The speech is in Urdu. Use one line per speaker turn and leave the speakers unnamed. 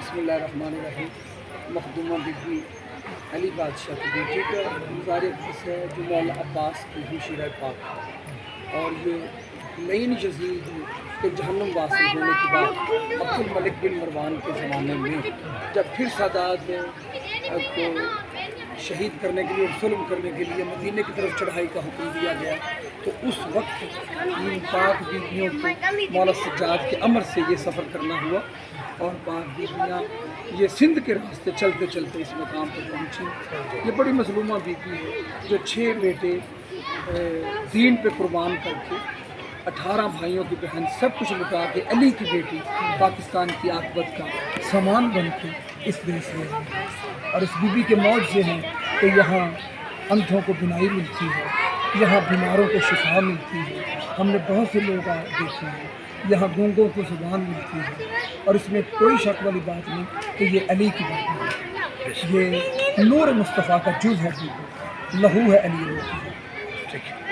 بسم اللہ الرحمن الرحیم. مخدومہ بی بی علی بادشاہ کی بیٹی کا گزار قصہ ہے جو مولا عباس کی ہمشیرہ پاک ہے، اور یہ لعین یزید کے جہنم واصل ہونے کے بعد عبد الملک بن مروان کے زمانے میں جب پھر سادات کو شہید کرنے کے لیے اور ظلم کرنے کے لیے مدینے کی طرف چڑھائی کا حکم دیا گیا، تو اس وقت ان پاک بیویوں کو مولا سجاد کے امر سے یہ سفر کرنا ہوا، اور پاک بیویاں یہ سندھ کے راستے چلتے چلتے اس مقام پر پہنچی. یہ بڑی مظلومہ بیوی ہے جو 6 بیٹے دین پہ قربان کر کے 18 بھائیوں کی بہن سب کچھ لٹا کے علی کی بیٹی پاکستان کی عاقبت کا سامان بن کے اس دیش میں ہے. اور اس بیوی کے موت یہ ہیں کہ یہاں اندھوں کو بینائی ملتی ہے، یہاں بیماروں کو شفا ملتی ہے. ہم نے بہت سے لوگ دیکھے ہیں یہاں گونگوں کو زبان ملتی ہے، اور اس میں کوئی شک والی بات نہیں کہ یہ علی کی بیٹی ہے. یہ نور مصطفیٰ کا جز ہے، لہو ہے علی. ٹھیک ہے.